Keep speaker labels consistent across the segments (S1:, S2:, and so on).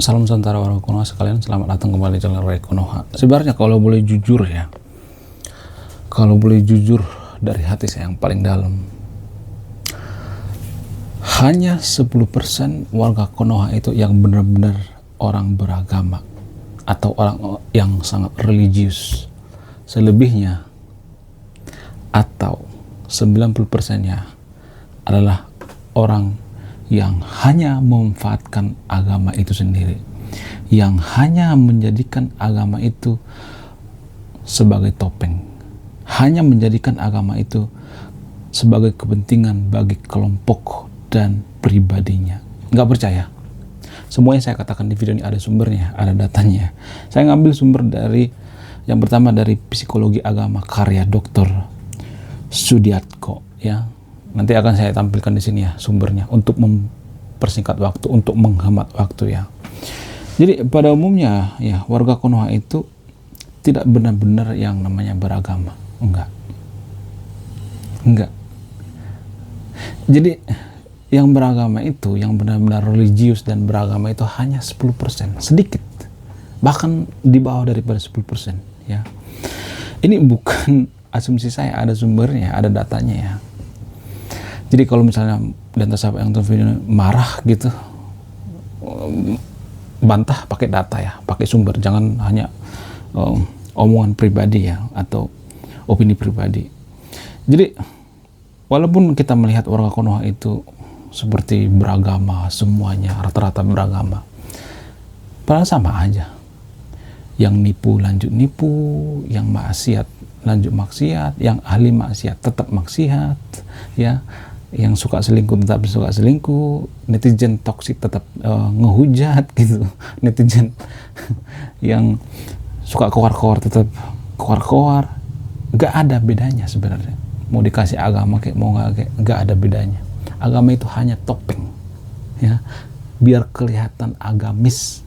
S1: Salam Nusantara warga Konoha sekalian, selamat datang kembali di channel Ray Konoha. Sebenarnya kalau boleh jujur ya, kalau boleh jujur dari hati saya yang paling dalam, hanya 10% warga Konoha itu yang benar-benar orang beragama atau orang yang sangat religius. Selebihnya atau 90%-nya adalah orang yang hanya memanfaatkan agama itu sendiri, yang hanya menjadikan agama itu sebagai topeng, hanya menjadikan agama itu sebagai kepentingan bagi kelompok dan pribadinya. Nggak percaya? Semuanya saya katakan di video ini ada sumbernya, ada datanya. Saya ngambil sumber dari, yang pertama dari Psikologi Agama karya Dr. Sudiatko, ya. Nanti akan saya tampilkan di sini ya sumbernya untuk mempersingkat waktu, untuk menghemat waktu ya. Jadi pada umumnya ya warga Konoha itu tidak benar-benar yang namanya beragama, enggak. Jadi yang beragama itu, yang benar-benar religius dan beragama itu hanya 10%, sedikit, bahkan di bawah daripada 10% ya. Ini bukan asumsi saya, ada sumbernya, ada datanya ya. Jadi kalau misalnya dan sahabat yang nonton video marah gitu, bantah pakai data ya, pakai sumber, jangan hanya omongan pribadi ya atau opini pribadi. Jadi walaupun kita melihat warga Konoha itu seperti beragama, semuanya rata-rata beragama, padahal sama aja. Yang nipu lanjut nipu, yang maksiat lanjut maksiat, yang ahli maksiat tetap maksiat ya, yang suka selingkuh tetap suka selingkuh, netizen toksik tetap ngehujat gitu, netizen yang suka keluar-keluar tetap keluar-keluar. Gak ada bedanya sebenarnya, mau dikasih agama kayak mau gak ada bedanya. Agama itu hanya topeng ya, biar kelihatan agamis,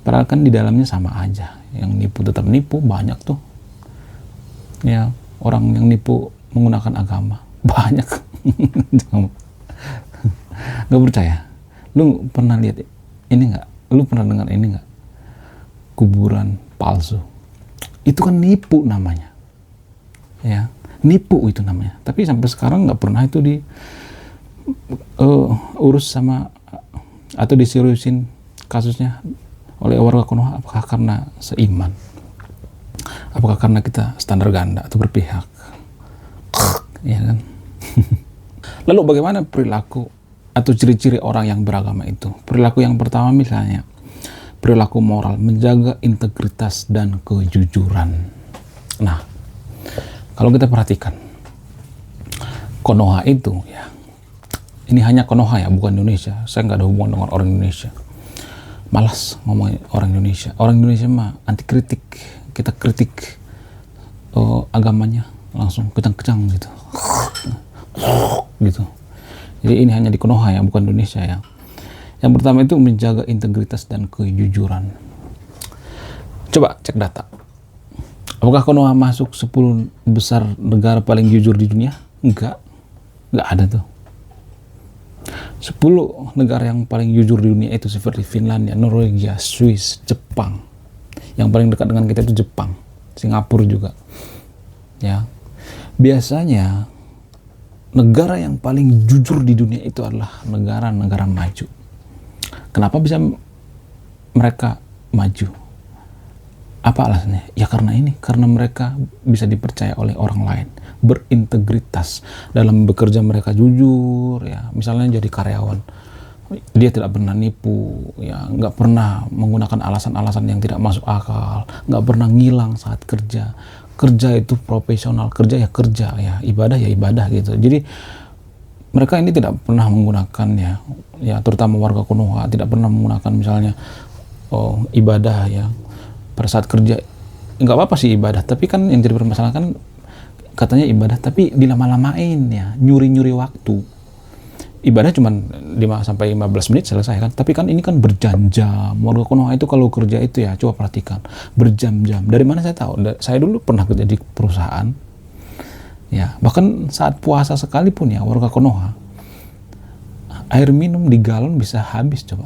S1: padahal kan di dalamnya sama aja. Yang nipu tetap nipu, banyak tuh ya, orang yang nipu menggunakan agama banyak. Gak percaya? Lu pernah lihat ini nggak? Lu pernah dengar ini nggak? Kuburan palsu. Itu kan nipu namanya, ya, nipu itu namanya. Tapi sampai sekarang nggak pernah itu di urus sama atau diseriusin kasusnya oleh warga Konoha. Apakah karena seiman? Apakah karena kita standar ganda atau berpihak? Ya kan? Lalu bagaimana perilaku atau ciri-ciri orang yang beragama itu? Perilaku yang pertama misalnya perilaku moral, menjaga integritas dan kejujuran. Nah, kalau kita perhatikan Konoha itu ya, ini hanya Konoha ya, bukan Indonesia. Saya nggak ada hubungan dengan orang Indonesia. Malas ngomongin orang Indonesia. Orang Indonesia mah anti kritik. Kita kritik agamanya langsung kecang-kecang gitu. Gitu. Jadi ini hanya di Konoha ya, bukan Indonesia ya. Yang pertama itu menjaga integritas dan kejujuran. Coba cek data. Apakah Konoha masuk 10 besar negara paling jujur di dunia? Enggak ada tuh. 10 negara yang paling jujur di dunia itu seperti Finlandia, Norwegia, Swiss, Jepang. Yang paling dekat dengan kita itu Jepang, Singapura juga. Ya. Biasanya negara yang paling jujur di dunia itu adalah negara-negara maju. Kenapa bisa mereka maju? Apa alasannya? Ya karena mereka bisa dipercaya oleh orang lain, berintegritas dalam bekerja, mereka jujur ya. Misalnya jadi karyawan, dia tidak pernah nipu ya, nggak pernah menggunakan alasan-alasan yang tidak masuk akal, nggak pernah ngilang saat kerja. Kerja itu profesional, kerja ya, ibadah ya ibadah gitu. Jadi mereka ini tidak pernah menggunakan ya terutama warga Konoha tidak pernah menggunakan misalnya ibadah ya pada saat kerja. Nggak apa-apa sih ibadah, tapi kan yang jadi permasalahan katanya ibadah tapi dilama-lamain ya, nyuri-nyuri waktu. Ibadah cuma 5-15 menit selesai kan, tapi kan ini kan berjam-jam. Warga Konoha itu kalau kerja itu ya, coba perhatikan, berjam-jam. Dari mana saya tahu? Saya dulu pernah kerja di perusahaan ya, bahkan saat puasa sekalipun ya warga Konoha air minum di galon bisa habis coba.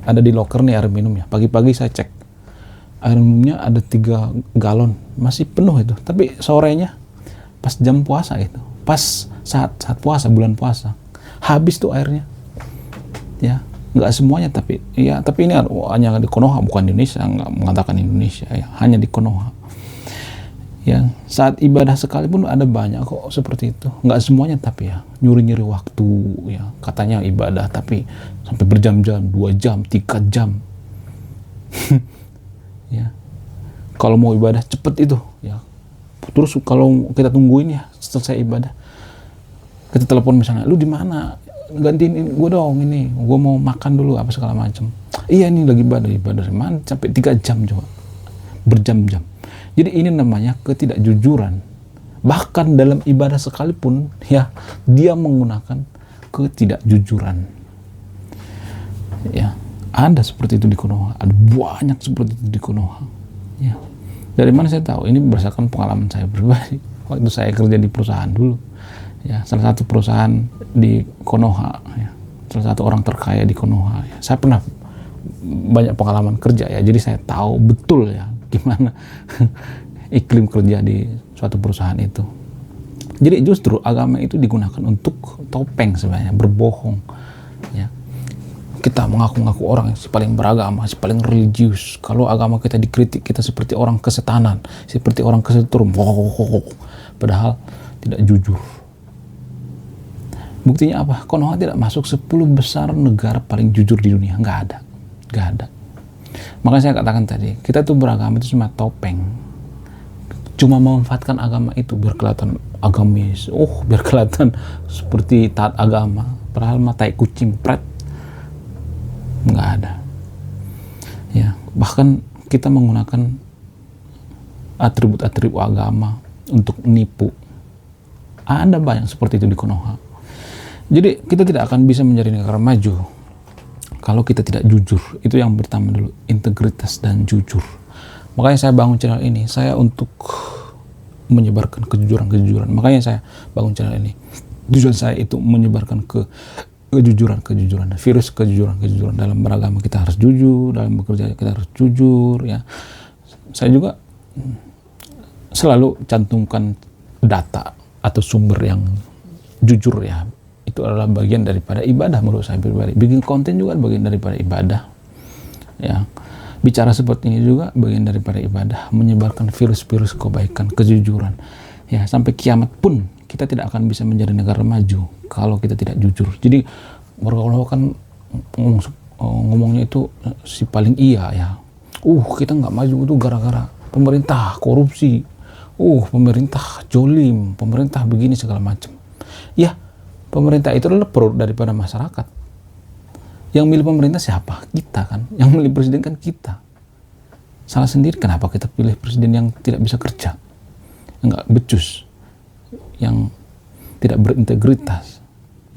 S1: ada di locker nih air minum ya. Pagi-pagi saya cek air minumnya ada 3 galon, masih penuh itu. Tapi sorenya pas jam puasa itu, pas saat puasa, bulan puasa, habis tuh airnya. Ya, nggak semuanya tapi ini hanya di Konoha, bukan di Indonesia, nggak mengatakan Indonesia ya, hanya di Konoha. Ya, saat ibadah sekalipun ada banyak kok seperti itu. Nggak semuanya tapi ya, nyuri-nyuri waktu ya. Katanya ibadah tapi sampai berjam-jam, 2 jam, 3 jam. Ya. Kalau mau ibadah cepet itu ya. Terus kalau kita tungguin ya selesai ibadah, kita telepon misalnya, lu di mana? Gantiin gue dong ini, gue mau makan dulu apa segala macam. Iya ini lagi ibadah mana sampai 3 jam coba, berjam-jam. Jadi ini namanya ketidakjujuran. Bahkan dalam ibadah sekalipun ya, dia menggunakan ketidakjujuran. Ya, ada seperti itu di Konoha, ada banyak seperti itu di Konoha. Ya. Dari mana saya tahu? Ini berdasarkan pengalaman saya pribadi. Waktu saya kerja di perusahaan dulu, ya, salah satu perusahaan di Konoha, ya, salah satu orang terkaya di Konoha. Ya. Saya pernah banyak pengalaman kerja ya, jadi saya tahu betul ya gimana iklim kerja di suatu perusahaan itu. Jadi justru agama itu digunakan untuk topeng sebenarnya, berbohong. Ya. Kita mengaku-ngaku orang yang paling beragama, si paling religius. Kalau agama kita dikritik, kita seperti orang kesetanan, seperti orang kesetrum. Padahal tidak jujur. Buktinya apa? Konoha tidak masuk 10 besar negara paling jujur di dunia. Nggak ada. Makanya saya katakan tadi, kita tuh beragama itu cuma topeng. Cuma memanfaatkan agama itu biar kelihatan agamis. Biar kelihatan seperti taat agama. Padahal tai kucing, pret. Nggak ada. Ya, bahkan kita menggunakan atribut-atribut agama untuk menipu. Ada banyak seperti itu di Konoha. Jadi kita tidak akan bisa menjadi negara maju kalau kita tidak jujur. Itu yang pertama dulu, integritas dan jujur. Makanya saya bangun channel ini, saya untuk menyebarkan kejujuran. Makanya saya bangun channel ini. Tujuan saya itu menyebarkan kejujuran, virus kejujuran. Dalam beragama kita harus jujur, dalam bekerja kita harus jujur ya. Saya juga selalu cantumkan data atau sumber yang jujur ya. Itu adalah bagian daripada ibadah menurut saya pribadi. Bikin konten juga bagian daripada ibadah. Ya. Bicara seperti ini juga bagian daripada ibadah, menyebarkan virus-virus kebaikan, kejujuran. Ya, sampai kiamat pun kita tidak akan bisa menjadi negara maju kalau kita tidak jujur. Jadi orang-orang kan ngomongnya itu si paling iya ya. Kita nggak maju itu gara-gara pemerintah korupsi. Pemerintah jolim, pemerintah begini segala macam. Ya, pemerintah itu adalah produk daripada masyarakat. Yang milih pemerintah siapa? Kita kan. Yang milih presiden kan kita. Salah sendiri kenapa kita pilih presiden yang tidak bisa kerja, yang nggak becus, yang tidak berintegritas,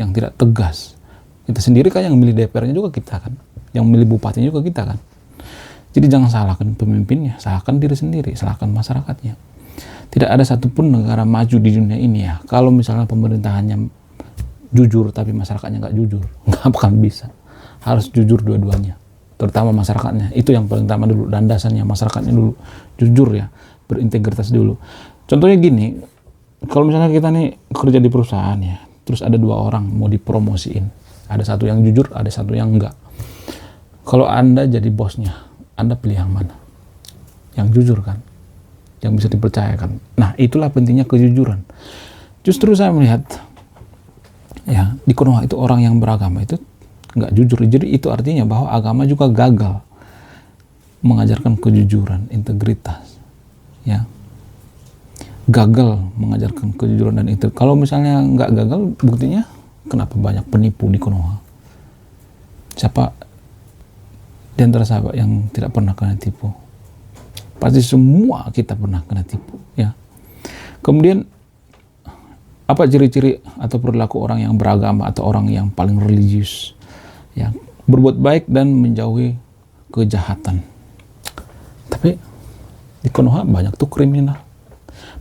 S1: yang tidak tegas. Kita sendiri kan yang milih DPR-nya juga kita kan. Yang milih bupatinya juga kita kan. Jadi jangan salahkan pemimpinnya, salahkan diri sendiri, salahkan masyarakatnya. Tidak ada satupun negara maju di dunia ini ya, kalau misalnya pemerintahannya jujur tapi masyarakatnya nggak jujur, nggak akan bisa. Harus jujur dua-duanya, terutama masyarakatnya. Itu yang paling utama dulu, landasannya masyarakatnya dulu jujur ya, berintegritas dulu. Contohnya gini, kalau misalnya kita nih kerja di perusahaan ya, terus ada 2 orang mau dipromosiin, ada satu yang jujur, ada satu yang enggak. Kalau Anda jadi bosnya, Anda pilih yang mana? Yang jujur kan, yang bisa dipercayakan. Nah, itulah pentingnya kejujuran. Justru saya melihat ya di Konoha itu orang yang beragama itu nggak jujur. Jadi itu artinya bahwa agama juga gagal mengajarkan kejujuran, integritas ya, gagal mengajarkan kejujuran dan itu. Kalau misalnya nggak gagal, buktinya kenapa banyak penipu di Konoha? Siapa di antara sahabat yang tidak pernah kena tipu? Pasti semua kita pernah kena tipu ya. Kemudian apa ciri-ciri atau perilaku orang yang beragama atau orang yang paling religius? Ya, berbuat baik dan menjauhi kejahatan. Tapi di Konoha banyak tuh kriminal.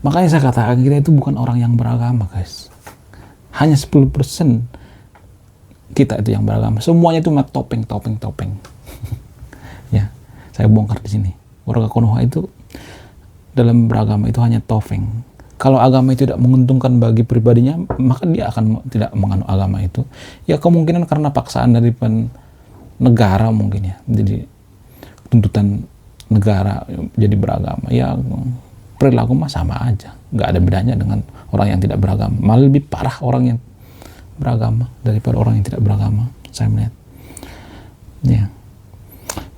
S1: Makanya saya katakan kita itu bukan orang yang beragama, guys. Hanya 10% kita itu yang beragama. Semuanya itu topeng. Ya, saya bongkar di sini. Warga Konoha itu dalam beragama itu hanya topeng. Kalau agama itu tidak menguntungkan bagi pribadinya, maka dia akan tidak menganut agama itu. Ya kemungkinan karena paksaan dari negara mungkin ya. Jadi tuntutan negara jadi beragama. Ya perilaku mah sama aja. Nggak ada bedanya dengan orang yang tidak beragama. Malah lebih parah orang yang beragama daripada orang yang tidak beragama. Saya melihat. Ya.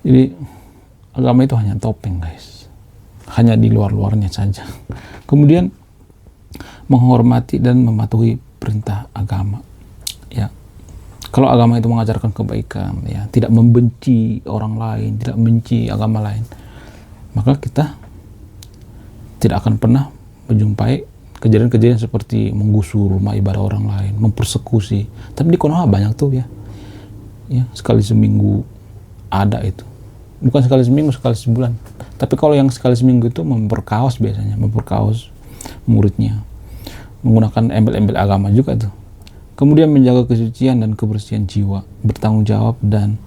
S1: Jadi agama itu hanya topeng, guys. Hanya di luar-luarnya saja. Kemudian menghormati dan mematuhi perintah agama. Ya. Kalau agama itu mengajarkan kebaikan, ya, tidak membenci orang lain, tidak membenci agama lain, maka kita tidak akan pernah menjumpai kejadian-kejadian seperti menggusur rumah ibadah orang lain, mempersekusi. Tapi di Konoha banyak tuh ya. Ya, sekali seminggu ada itu. Bukan sekali seminggu, sekali sebulan. Tapi kalau yang sekali seminggu itu memperkaos biasanya, memperkaos muridnya. Menggunakan embel-embel agama juga tuh. Kemudian menjaga kesucian dan kebersihan jiwa, bertanggung jawab dan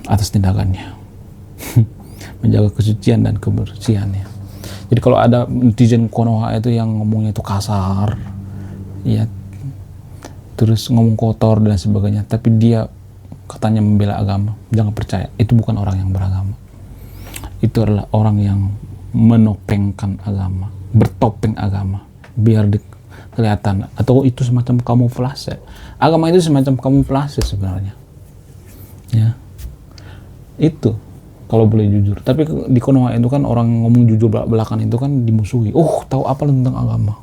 S1: atas tindakannya. Menjaga kesucian dan kebersihannya. Jadi kalau ada netizen Konoha itu yang ngomongnya itu kasar, ya, terus ngomong kotor dan sebagainya, tapi dia katanya membela agama, jangan percaya, itu bukan orang yang beragama. Itu adalah orang yang menopengkan agama, bertopeng agama, biar kelihatan, atau itu semacam kamuflase. Agama itu semacam kamuflase sebenarnya. Ya, itu kalau boleh jujur. Tapi di Konoha itu kan orang ngomong jujur belak-belakan itu kan dimusuhi. Tahu apa lu tentang agama?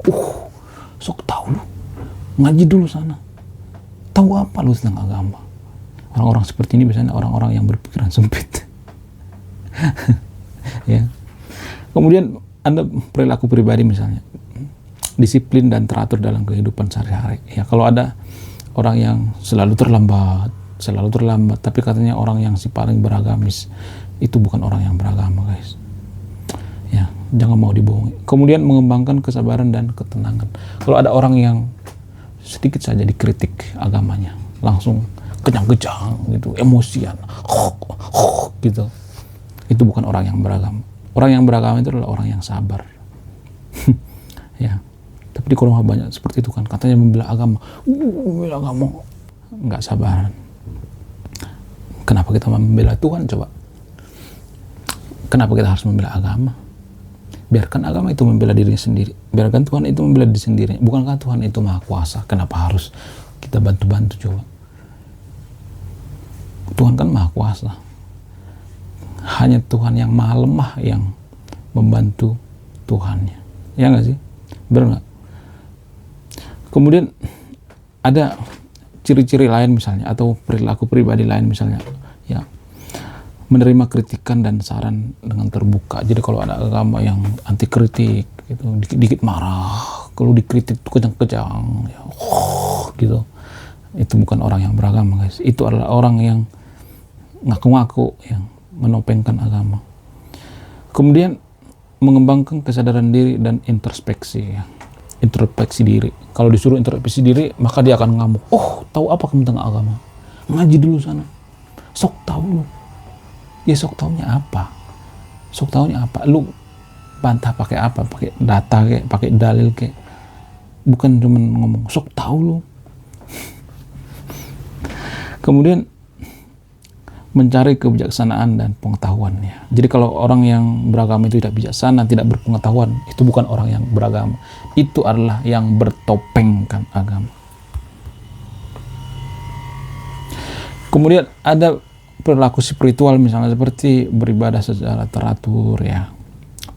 S1: Sok tahu lu. Ngaji dulu sana. Tahu apa lu tentang agama? Orang-orang seperti ini biasanya orang-orang yang berpikiran sempit. Ya. Kemudian Anda perilaku pribadi misalnya, disiplin dan teratur dalam kehidupan sehari-hari. Ya, kalau ada orang yang selalu terlambat, tapi katanya orang yang si paling beragamis, itu bukan orang yang beragama, guys. Ya, jangan mau dibohongi. Kemudian mengembangkan kesabaran dan ketenangan. Kalau ada orang yang sedikit saja dikritik agamanya, langsung kejang-kejang gitu, emosian, gitu. Itu bukan orang yang beragama. Orang yang beragama itu adalah orang yang sabar. Ya. Tapi di Konoha banyak seperti itu kan, katanya membela agama, nggak sabaran. Kenapa kita membela Tuhan coba? Kenapa kita harus membela agama? Biarkan agama itu membela dirinya sendiri, biarkan Tuhan itu membela diri sendiri. Bukankah Tuhan itu maha kuasa? Kenapa harus kita bantu-bantu coba? Tuhan kan maha kuasa. Hanya Tuhan yang maha lemah yang membantu Tuhannya. Ya nggak sih? Benar nggak? Kemudian ada ciri-ciri lain misalnya, atau perilaku pribadi lain misalnya, ya, menerima kritikan dan saran dengan terbuka. Jadi kalau ada agama yang anti kritik, gitu, dikit-dikit marah, kalau dikritik tuh kejang-kejang, ya, gitu, itu bukan orang yang beragama, guys. Itu adalah orang yang ngaku-ngaku yang menopengkan agama. Kemudian mengembangkan kesadaran diri dan introspeksi, ya. Introspeksi diri. Kalau disuruh introspeksi diri, maka dia akan ngamuk. Tahu apa kamu tentang agama? Ngaji dulu sana. Sok tahu lu. Ya sok taunya apa? Sok taunya apa? Lu bantah pakai apa? Pakai data kayak, pakai dalil kayak. Bukan cuma ngomong sok tahu lu. Kemudian mencari kebijaksanaan dan pengetahuannya. Jadi kalau orang yang beragama itu tidak bijaksana, tidak berpengetahuan, itu bukan orang yang beragama. Itu adalah yang bertopengkan agama. Kemudian ada perilaku spiritual misalnya seperti beribadah secara teratur, ya,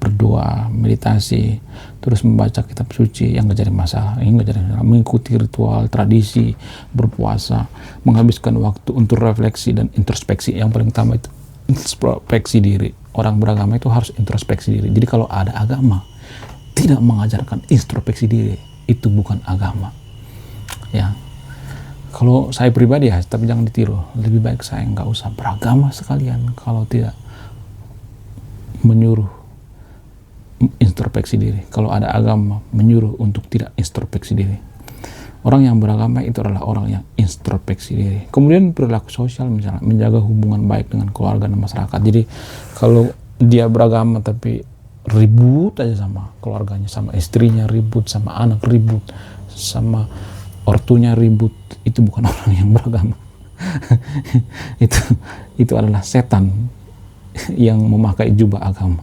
S1: berdoa, meditasi, terus membaca kitab suci yang nggak jadi masalah, mengikuti ritual, tradisi, berpuasa, menghabiskan waktu untuk refleksi dan introspeksi. Yang paling utama itu introspeksi diri. Orang beragama itu harus introspeksi diri. Jadi kalau ada agama tidak mengajarkan introspeksi diri, itu bukan agama. Ya, kalau saya pribadi ya, tapi jangan ditiru. Lebih baik saya nggak usah beragama sekalian kalau tidak menyuruh introspeksi diri. Kalau ada agama menyuruh untuk tidak introspeksi diri, Orang yang beragama itu adalah orang yang introspeksi diri. Kemudian perilaku sosial, misalnya menjaga hubungan baik dengan keluarga dan masyarakat. Jadi kalau dia beragama tapi ribut aja sama keluarganya, sama istrinya ribut, sama anak ribut, sama ortunya ribut, itu bukan orang yang beragama. itu adalah setan yang memakai jubah agama.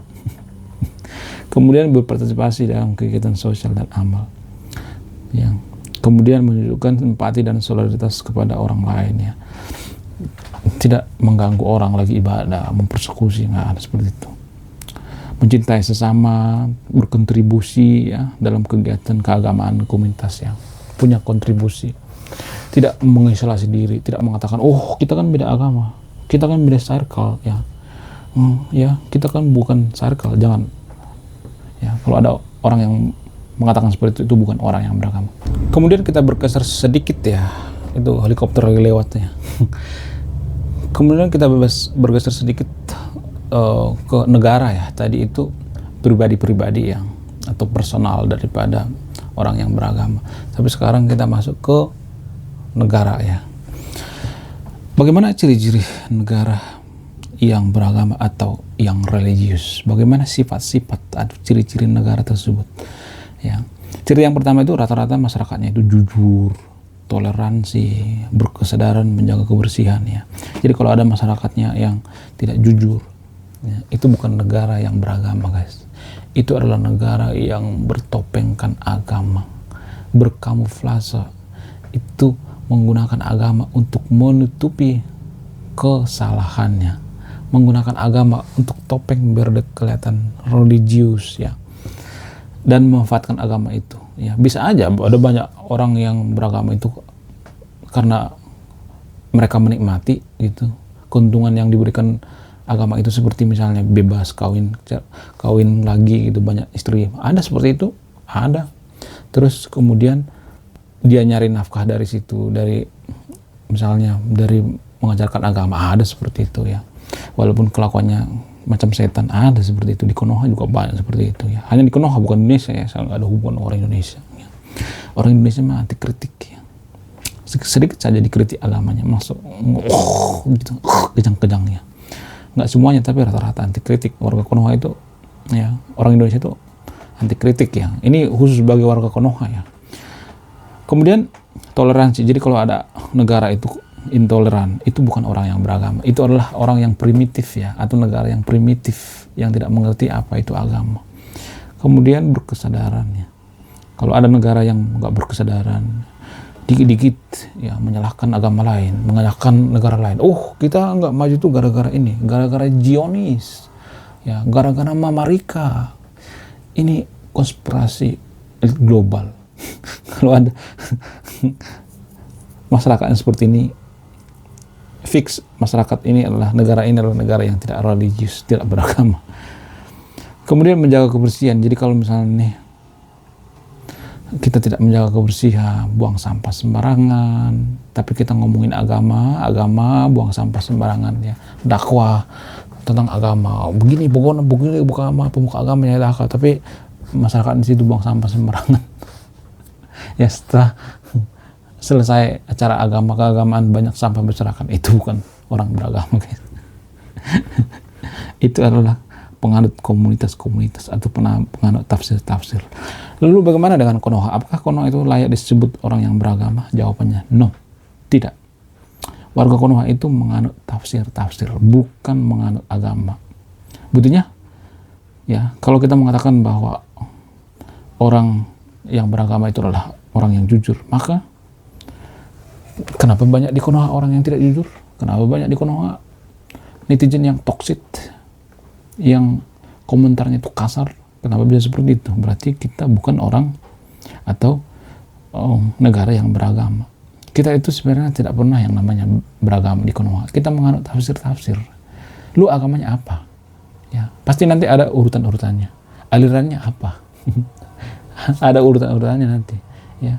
S1: Kemudian berpartisipasi dalam kegiatan sosial dan amal, yang kemudian menunjukkan empati dan solidaritas kepada orang lain, ya. Tidak mengganggu orang lagi ibadah, mempersekusi, nggak ada seperti itu. Mencintai sesama, berkontribusi, ya, dalam kegiatan keagamaan komunitas yang punya kontribusi. Tidak mengisolasi diri, tidak mengatakan, oh kita kan beda agama, kita kan beda circle, ya. Ya, kita kan bukan circle, jangan. Ya, kalau ada orang yang mengatakan seperti itu bukan orang yang beragama. Kemudian kita bergeser sedikit, ya, itu helikopter lagi lewat, ya. Kemudian kita bergeser sedikit ke negara, ya. Tadi itu pribadi-pribadi yang atau personal daripada orang yang beragama. Tapi sekarang kita masuk ke negara, ya. Bagaimana ciri-ciri negara yang beragama atau yang religius? Bagaimana sifat-sifat atau ciri-ciri negara tersebut? Ya. Ciri yang pertama itu rata-rata masyarakatnya itu jujur, toleransi, berkesadaran, menjaga kebersihan, ya. Jadi kalau ada masyarakatnya yang tidak jujur, ya, itu bukan negara yang beragama, guys. Itu adalah negara yang bertopengkan agama, berkamuflase. Itu menggunakan agama untuk menutupi kesalahannya, menggunakan agama untuk topeng biar kelihatan religius, ya, dan memanfaatkan agama itu, ya. Bisa aja ada banyak orang yang beragama itu karena mereka menikmati gitu keuntungan yang diberikan agama itu, seperti misalnya bebas kawin lagi gitu, banyak istri, ada seperti itu, ada. Terus kemudian dia nyari nafkah dari situ, dari misalnya dari mengajarkan agama, ada seperti itu, ya. Walaupun kelakuannya macam setan, ada seperti itu. Di Konoha juga banyak seperti itu, ya. Hanya di Konoha, bukan Indonesia, ya. Saya nggak ada hubungan orang Indonesia, ya. Orang Indonesia mah anti kritik, ya. Sedikit saja dikritik agamanya masuk gitu, kejang-kejangnya. Nggak semuanya, tapi rata-rata anti kritik. Warga Konoha itu, ya, orang Indonesia itu anti kritik, ya. Ini khusus bagi warga Konoha, ya. Kemudian toleransi. Jadi kalau ada negara itu intoleran, itu bukan orang yang beragama, itu adalah orang yang primitif, ya, atau negara yang primitif yang tidak mengerti apa itu agama. Kemudian berkesadaran, ya. Kalau ada negara yang nggak berkesadaran, dikit-dikit, ya, menyalahkan agama lain, menyalahkan negara lain. Oh, kita nggak maju tuh gara-gara ini, gara-gara Zionis, ya, gara-gara Mamarika. Ini konspirasi global. Kalau ada masyarakat yang seperti ini, fix masyarakat ini adalah negara yang tidak religius, tidak beragama. Kemudian menjaga kebersihan. Jadi kalau misalnya nih kita tidak menjaga kebersihan, buang sampah sembarangan, tapi kita ngomongin agama, buang sampah sembarangan, ya, dakwah tentang agama, begini bukan pemuka agamanya dakwah, tapi masyarakat di situ buang sampah sembarangan. Ya, setelah selesai acara keagamaan banyak sampah berserakan, itu bukan orang beragama, guys. Itu adalah penganut komunitas-komunitas atau penganut tafsir-tafsir. Lalu bagaimana dengan Konoha? Apakah Konoha itu layak disebut orang yang beragama? Jawabannya no, tidak. Warga Konoha itu menganut tafsir-tafsir, bukan menganut agama. Buktinya, ya, kalau kita mengatakan bahwa orang yang beragama itu adalah orang yang jujur, maka kenapa banyak di Konoha orang yang tidak jujur? Kenapa banyak di Konoha netizen yang toksik, yang komentarnya itu kasar? Kenapa bisa seperti itu? Berarti kita bukan orang atau negara yang beragama. Kita itu sebenarnya tidak pernah yang namanya beragama di Konoha. Kita menganut tafsir-tafsir. Lu agamanya apa? Ya, pasti nanti ada urutan-urutannya. Alirannya apa? Ada urutan-urutannya nanti, ya.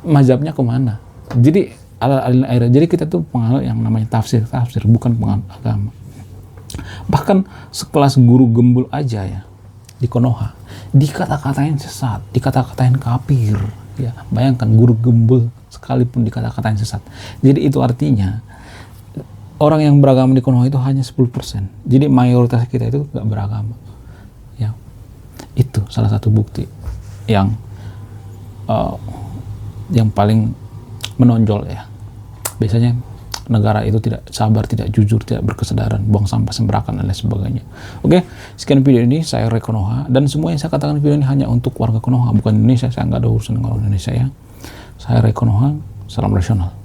S1: Mazhabnya kemana? Jadi aliran. Jadi kita tuh penganut yang namanya tafsir, bukan penganut agama. Bahkan sekelas guru gembul aja, ya, di Konoha dikata-katain sesat, dikata-katain kafir, Ya, bayangkan guru gembul sekalipun dikata-katain sesat. Jadi itu artinya orang yang beragama di Konoha itu hanya 10%. Jadi mayoritas kita itu nggak beragama. Ya, itu salah satu bukti yang paling menonjol ya. Biasanya negara itu tidak sabar, tidak jujur, tidak berkesadaran, buang sampah sembarangan dan lain sebagainya. Oke, sekian video ini, saya Ray Konoha, dan semua yang saya katakan video ini hanya untuk warga Konoha, bukan Indonesia. Saya nggak ada urusan dengan orang Indonesia ya. Saya Ray Konoha, salam rasional.